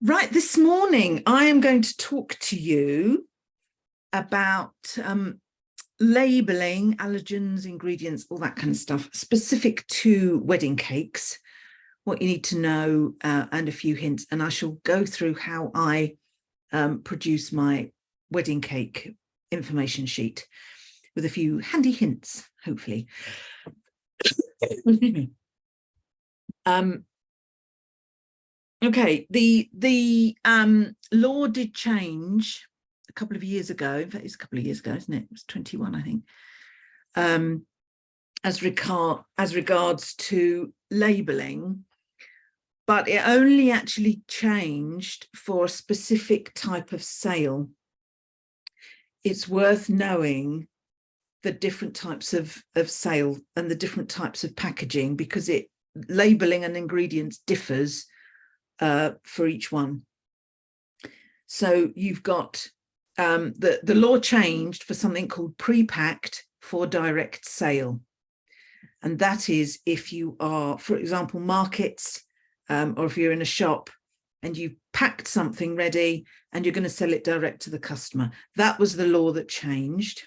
Right, this morning I am going to talk to you about labelling, allergens, ingredients, all that kind of stuff, specific to wedding cakes, what you need to know, and a few hints. And I shall go through how I produce my wedding cake information sheet with a few handy hints, hopefully. Okay, the law did change a couple of years ago. In fact, it's a couple of years ago, isn't it? It was 21, I think. As regards to labelling, but it only actually changed for a specific type of sale. It's worth knowing the different types of sale and the different types of packaging, because labelling and ingredients differs for each one. So you've got the law changed for something called pre-packed for direct sale. And that is if you are, for example, markets, or if you're in a shop and you've packed something ready and you're going to sell it direct to the customer. That was the law that changed.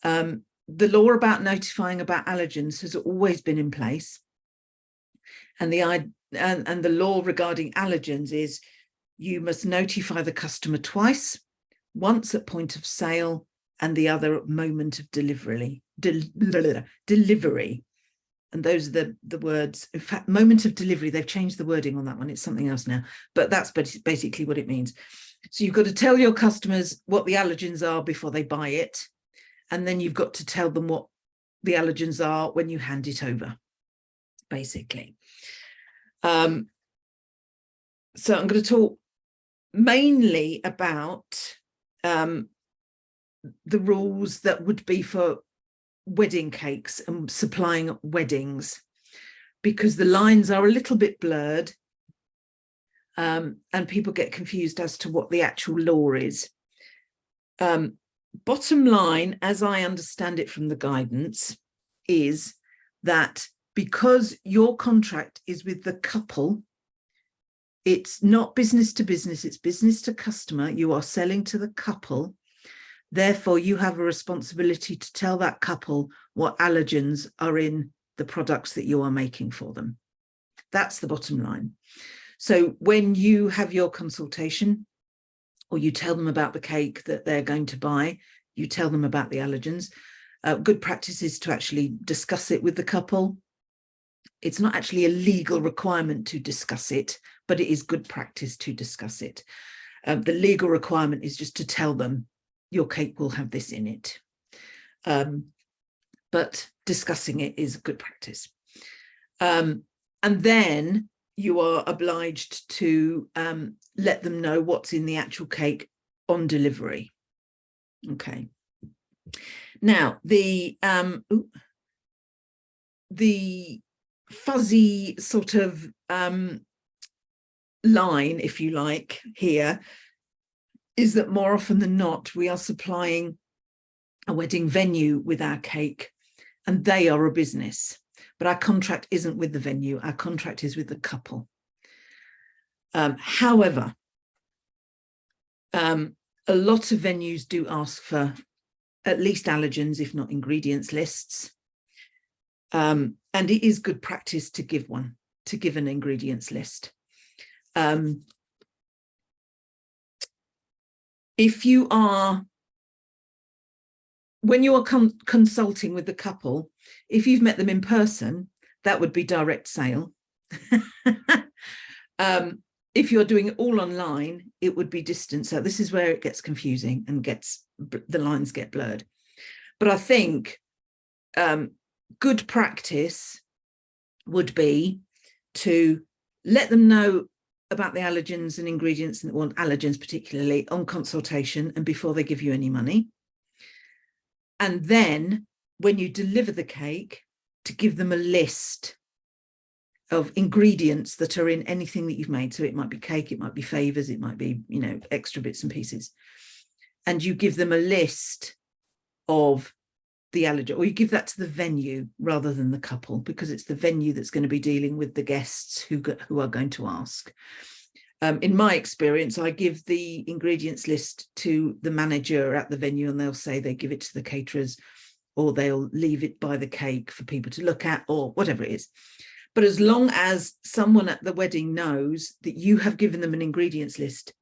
The law about notifying about allergens has always been in place. And the law regarding allergens is you must notify the customer twice, once at point of sale and the other at moment of delivery. And those are the words. In fact, moment of delivery, they've changed the wording on that one. It's something else now, but that's basically what it means. So you've got to tell your customers what the allergens are before they buy it. And then you've got to tell them what the allergens are when you hand it over, basically. So I'm going to talk mainly about the rules that would be for wedding cakes and supplying weddings, because the lines are a little bit blurred, and people get confused as to what the actual law is. Bottom line, as I understand it from the guidance, is that because your contract is with the couple, it's not business to business, it's business to customer. You are selling to the couple. Therefore, you have a responsibility to tell that couple what allergens are in the products that you are making for them. That's the bottom line. So when you have your consultation, or you tell them about the cake that they're going to buy, you tell them about the allergens. Good practice is to actually discuss it with the couple. It's not actually a legal requirement to discuss it, but it is good practice to discuss it. The legal requirement is just to tell them your cake will have this in it. But discussing it is good practice. And then you are obliged to let them know what's in the actual cake on delivery. Okay. Now, the fuzzy sort of line, if you like, here is that more often than not, we are supplying a wedding venue with our cake, and they are a business. But our contract isn't with the venue. Our contract is with the couple. However, a lot of venues do ask for at least allergens, if not ingredients lists. And it is good practice to give an ingredients list. When you are consulting with the couple, if you've met them in person, that would be direct sale. If you're doing it all online, it would be distance. So this is where it gets confusing and the lines get blurred. But I think good practice would be to let them know about the allergens and ingredients, and allergens particularly, on consultation and before they give you any money. And then when you deliver the cake, to give them a list of ingredients that are in anything that you've made. So it might be cake, it might be favors, it might be, extra bits and pieces. And you give them a list of the allergen, or you give that to the venue rather than the couple, because it's the venue that's going to be dealing with the guests who are going to ask. In my experience, I give the ingredients list to the manager at the venue, and they'll say they give it to the caterers, or they'll leave it by the cake for people to look at, or whatever it is. But as long as someone at the wedding knows that you have given them an ingredients list,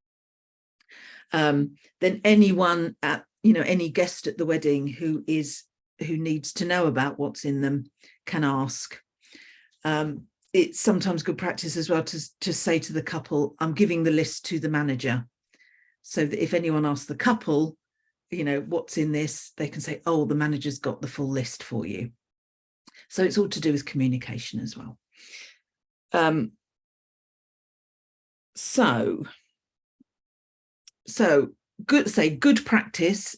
then anyone at, any guest at the wedding who needs to know about what's in them can ask. It's sometimes good practice as well to say to the couple, I'm giving the list to the manager, so that if anyone asks the couple, what's in this, they can say, oh, the manager's got the full list for you. So it's all to do with communication as well. So good practice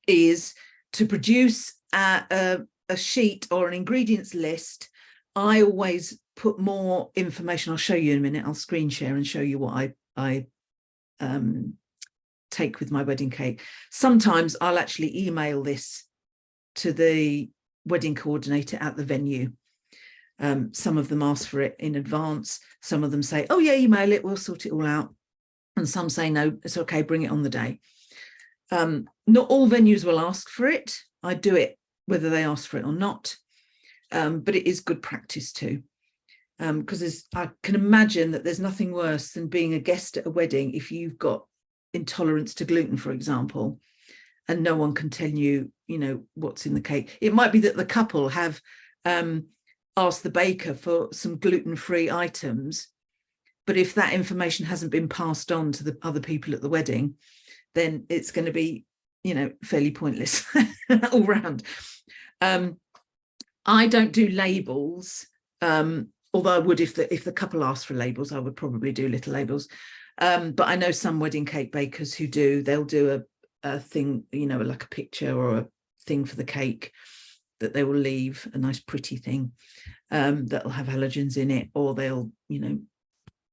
is to produce a sheet or an ingredients list. I always put more information. I'll show you in a minute. I'll screen share and show you what I take with my wedding cake. Sometimes I'll actually email this to the wedding coordinator at the venue. Some of them ask for it in advance. Some of them say, oh yeah, email it, we'll sort it all out. And some say, no, it's okay, bring it on the day. Not all venues will ask for it. I do it whether they ask for it or not. But it is good practice too. Because I can imagine that there's nothing worse than being a guest at a wedding if you've got intolerance to gluten, for example, and no one can tell you, what's in the cake. It might be that the couple have asked the baker for some gluten-free items, but if that information hasn't been passed on to the other people at the wedding, then it's going to be, fairly pointless all round. I don't do labels, although I would if the couple asked for labels, I would probably do little labels. But I know some wedding cake bakers who do. They'll do a thing, like a picture or a thing for the cake that they will leave, a nice pretty thing that'll have allergens in it, or they'll,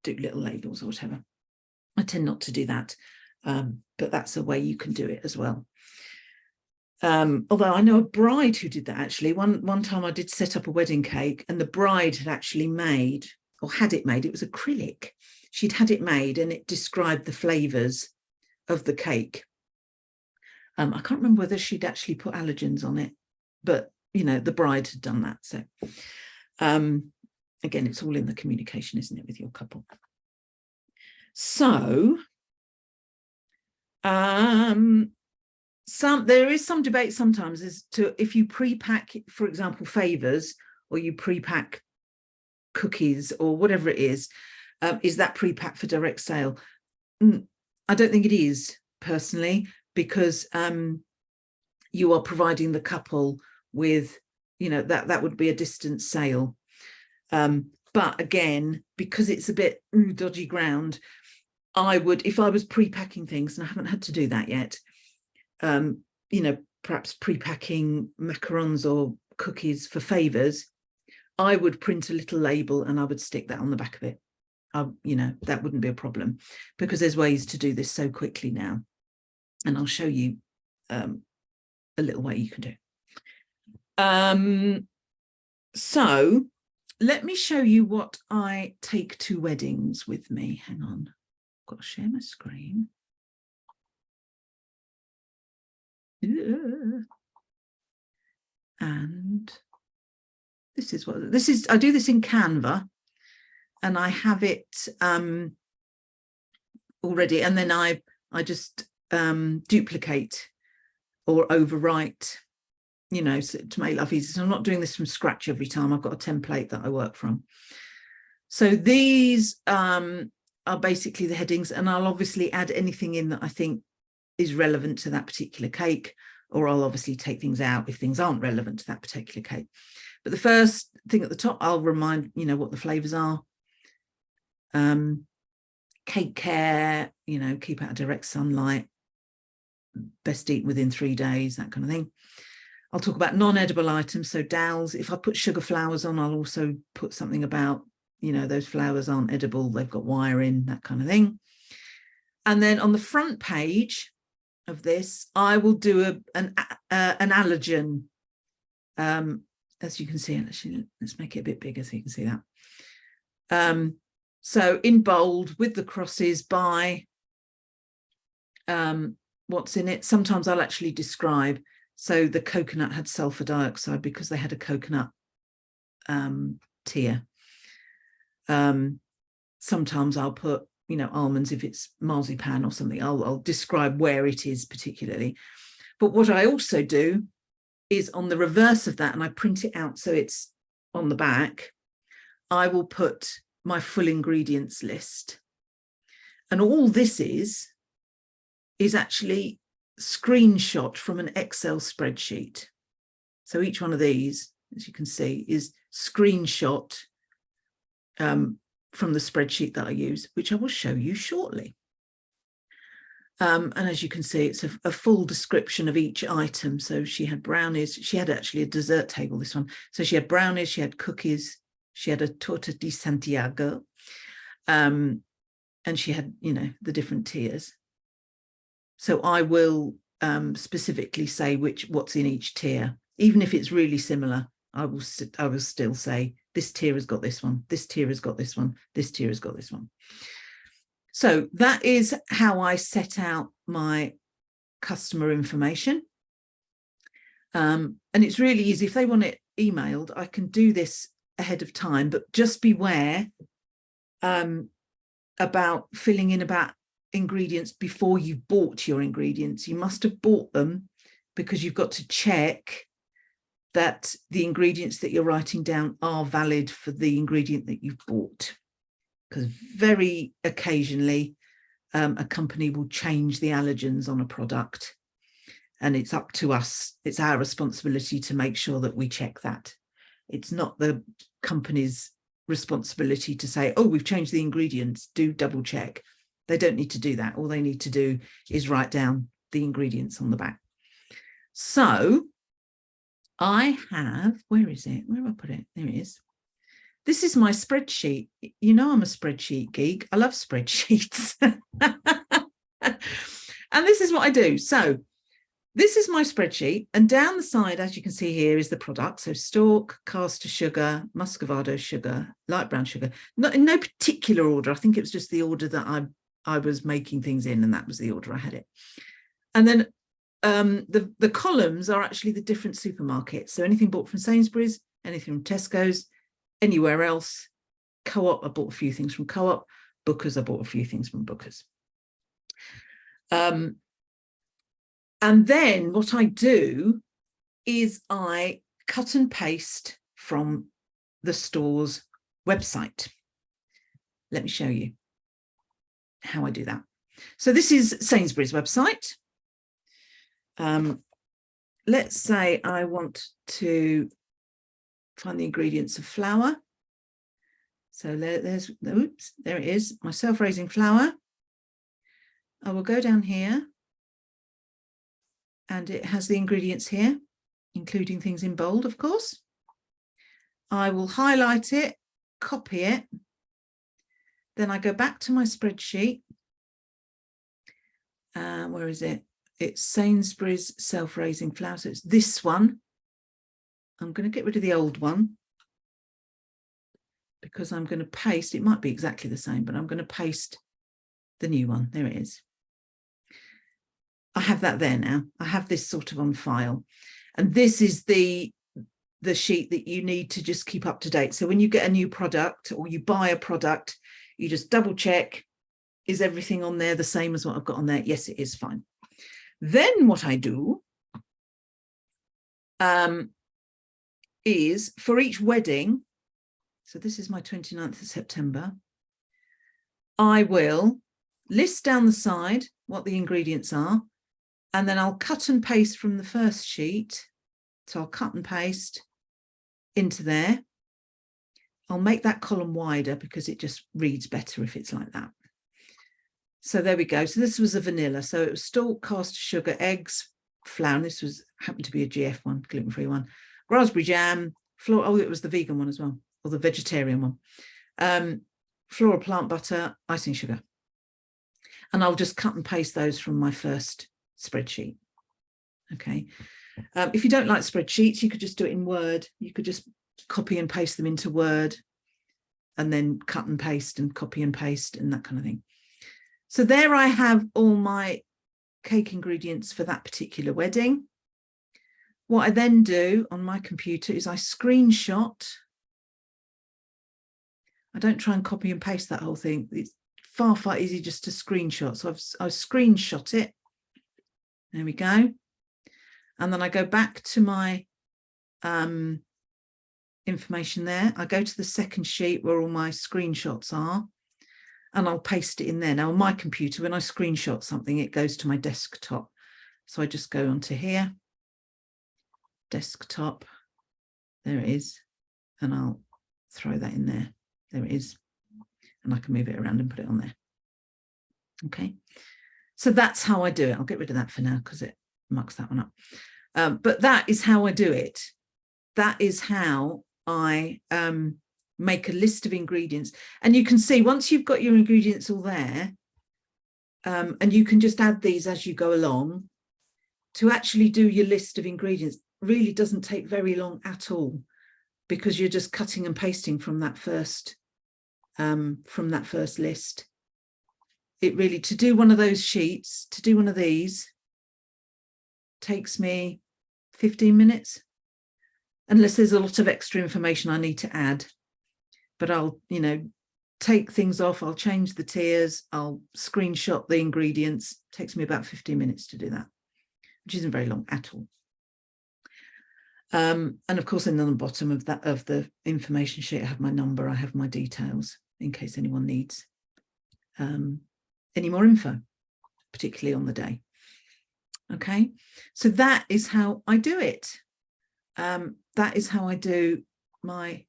do little labels or whatever. I tend not to do that, but that's a way you can do it as well. Although I know a bride who did that actually. One time I did set up a wedding cake, and the bride had actually made, or had it made, it was acrylic. She'd had it made and it described the flavours of the cake. I can't remember whether she'd actually put allergens on it, but the bride had done that. So again, it's all in the communication, isn't it, with your couple? So there is some debate sometimes as to if you pre-pack, for example, favours, or you pre-pack cookies or whatever it is that pre-packed for direct sale? I don't think it is, personally, because you are providing the couple with, that would be a distant sale. But again, because it's a bit dodgy ground, I would, if I was pre-packing things, and I haven't had to do that yet, perhaps pre-packing macarons or cookies for favours, I would print a little label and I would stick that on the back of it. That wouldn't be a problem, because there's ways to do this so quickly now. And I'll show you a little way you can do it. So let me show you what I take to weddings with me. Hang on, I've got to share my screen. And this is I do this in Canva, and I have it already, and then I just duplicate or overwrite, so to make life easy. So I'm not doing this from scratch every time. I've got a template that I work from. So these are basically the headings, and I'll obviously add anything in that I think is relevant to that particular cake, or I'll obviously take things out if things aren't relevant to that particular cake. But the first thing at the top, I'll remind, what the flavours are. Cake care, keep out of direct sunlight, best eat within 3 days, that kind of thing. I'll talk about non-edible items, so dowels. If I put sugar flowers on, I'll also put something about, those flowers aren't edible, they've got wire in, that kind of thing. And then on the front page of this, I will do an allergen. As you can see, actually, let's make it a bit bigger so you can see that. So in bold with the crosses by what's in it. Sometimes I'll actually describe. So the coconut had sulfur dioxide because they had a coconut tier. Sometimes I'll put, almonds if it's marzipan or something. I'll describe where it is particularly. But what I also do is on the reverse of that, and I print it out so it's on the back, I will put my full ingredients list. And all this is actually screenshot from an Excel spreadsheet. So each one of these, as you can see, is screenshot from the spreadsheet that I use, which I will show you shortly. And as you can see, it's a full description of each item. So she had brownies. She had actually a dessert table, this one. So she had brownies, she had cookies, she had a torta de Santiago, and she had, the different tiers. So I will specifically say what's in each tier, even if it's really similar. I will still say this tier has got this one, this tier has got this one, this tier has got this one. So that is how I set out my customer information. And it's really easy. If they want it emailed, I can do this ahead of time, but just beware about filling in about ingredients before you've bought your ingredients. You must have bought them because you've got to check that the ingredients that you're writing down are valid for the ingredient that you've bought. Because very occasionally a company will change the allergens on a product, and it's up to us. It's our responsibility to make sure that we check that. It's not the company's responsibility to say, oh, we've changed the ingredients, do double check. They don't need to do that. All they need to do is write down the ingredients on the back. So I have, where is it? Where have I put it? There it is. This is my spreadsheet. I'm a spreadsheet geek. I love spreadsheets. And this is what I do. So this is my spreadsheet. And down the side, as you can see here, is the product. So stalk, caster sugar, muscovado sugar, light brown sugar. Not in no particular order. I think it was just the order that I was making things in, and that was the order I had it. And then the columns are actually the different supermarkets. So anything bought from Sainsbury's, anything from Tesco's, anywhere else. Co-op, I bought a few things from Co-op. Booker's, I bought a few things from Booker's. And then what I do is I cut and paste from the store's website. Let me show you how I do that. So this is Sainsbury's website. Let's say I want to find the ingredients of flour. So there it is, my self-raising flour. I will go down here and it has the ingredients here, including things in bold, of course. I will highlight it, copy it. Then I go back to my spreadsheet. Where is it? It's Sainsbury's self-raising flour. So it's this one. I'm going to get rid of the old one because I'm going to paste. It might be exactly the same, but I'm going to paste the new one. There it is. I have that there now. I have this sort of on file. And this is the sheet that you need to just keep up to date. So when you get a new product or you buy a product, you just double check, is everything on there the same as what I've got on there? Yes, it is, fine. Then what I do is for each wedding, so this is my 29th of September, I will list down the side what the ingredients are, and then I'll cut and paste from the first sheet. So I'll cut and paste into there. I'll make that column wider because it just reads better if it's like that. So there we go. So this was a vanilla. So it was stalk, caster sugar, eggs, flour. And this happened to be a GF one, gluten-free one. Raspberry jam, flour. Oh, it was the vegan one as well, or the vegetarian one. Floral plant butter, icing sugar. And I'll just cut and paste those from my first spreadsheet. Okay. If you don't like spreadsheets, you could just do it in Word. You could just copy and paste them into Word. and then cut and paste and copy and paste and that kind of thing. So there I have all my cake ingredients for that particular wedding. What I then do on my computer is I screenshot. I don't try and copy and paste that whole thing. It's far, far easier just to screenshot. So I've screenshot it. There we go. And then I go back to my information there. I go to the second sheet where all my screenshots are, and I'll paste it in there. Now on my computer, when I screenshot something, it goes to my desktop. So I just go onto here, desktop, there it is, and I'll throw that in there. There it is. And I can move it around and put it on there. Okay. So that's how I do it. I'll get rid of that for now because it mucks that one up. But that is how I do it. That is how I make a list of ingredients. And you can see once you've got your ingredients all there, and you can just add these as you go along, to actually do your list of ingredients really doesn't take very long at all, because you're just cutting and pasting from that first list. It really, to do one of those sheets, to do one of these, takes me 15 minutes, unless there's a lot of extra information I need to add. But I'll, take things off, I'll change the tiers, I'll screenshot the ingredients. It takes me about 15 minutes to do that, which isn't very long at all. And of course, in the bottom of the information sheet, I have my number, I have my details in case anyone needs any more info, particularly on the day. Okay, so that is how I do it. That is how I do my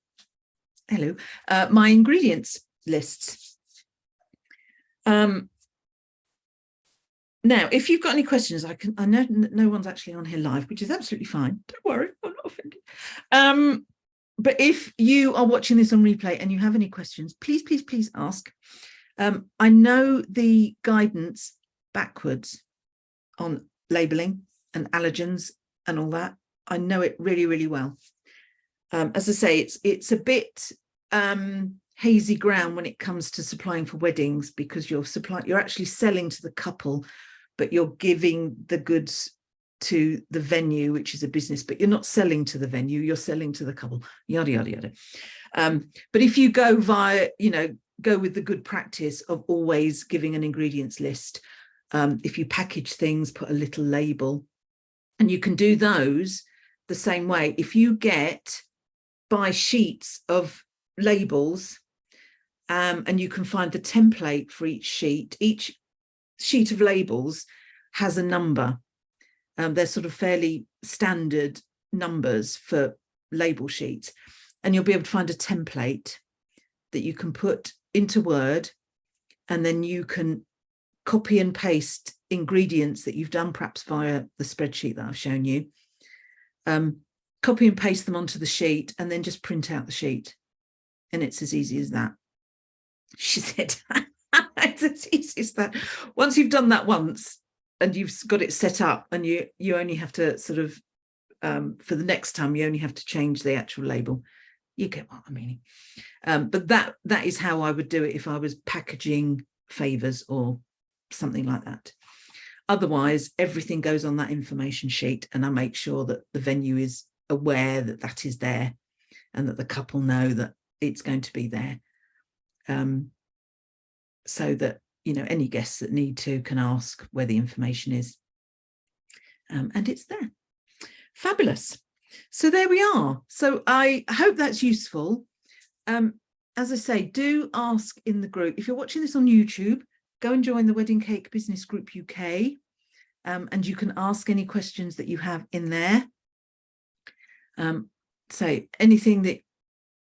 my ingredients lists. Now, if you've got any questions, I know no one's actually on here live, which is absolutely fine. Don't worry, I'm not offended. But if you are watching this on replay and you have any questions, please, please, please ask. I know the guidance backwards on labelling and allergens and all that. I know it really, really well. As I say, it's a bit hazy ground when it comes to supplying for weddings, because you're actually selling to the couple, but you're giving the goods to the venue, which is a business, but you're not selling to the venue, you're selling to the couple, yada, yada, yada. But if you go via, go with the good practice of always giving an ingredients list, if you package things, put a little label, and you can do those the same way. If you buy sheets of labels, and you can find the template for each sheet of labels has a number. They're sort of fairly standard numbers for label sheets, and you'll be able to find a template that you can put into Word, and then you can copy and paste ingredients that you've done perhaps via the spreadsheet that I've shown you, copy and paste them onto the sheet, and then just print out the sheet. And it's as easy as that. She said, it's as easy as that. Once you've done that once and you've got it set up, and you only have to sort of, for the next time, you only have to change the actual label. You get what I mean. But that is how I would do it if I was packaging favours or something like that. Otherwise, everything goes on that information sheet, and I make sure that the venue is aware that that is there, and that the couple know that it's going to be there, so that any guests that need to can ask where the information is, and it's there. Fabulous. So there we are. So I hope that's useful. As I say, do ask in the group. If you're watching this on YouTube, go and join the Wedding Cake Business Group UK, and you can ask any questions that you have in there. So anything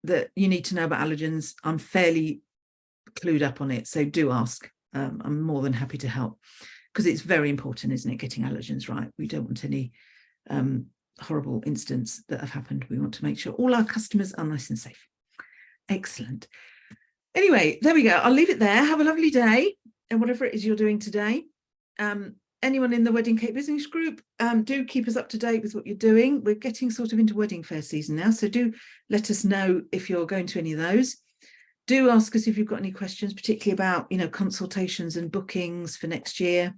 that you need to know about allergens, I'm fairly clued up on it, so do ask. I'm more than happy to help, because it's very important, isn't it, getting allergens right? We don't want any horrible incidents that have happened. We want to make sure all our customers are nice and safe. Excellent. Anyway, there we go. I'll leave it there. Have a lovely day, and whatever it is you're doing today. Anyone in the Wedding Cake Business Group, do keep us up to date with what you're doing. We're getting sort of into wedding fair season now, so do let us know if you're going to any of those. do ask us if you've got any questions, particularly about, you know, consultations and bookings for next year,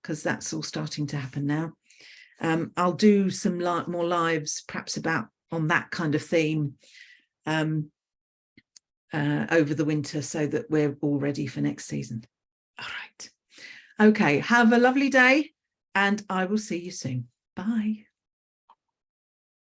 because that's all starting to happen now. I'll do some more lives perhaps about on that kind of theme over the winter, so that we're all ready for next season. All right. Okay, have a lovely day, and I will see you soon. Bye.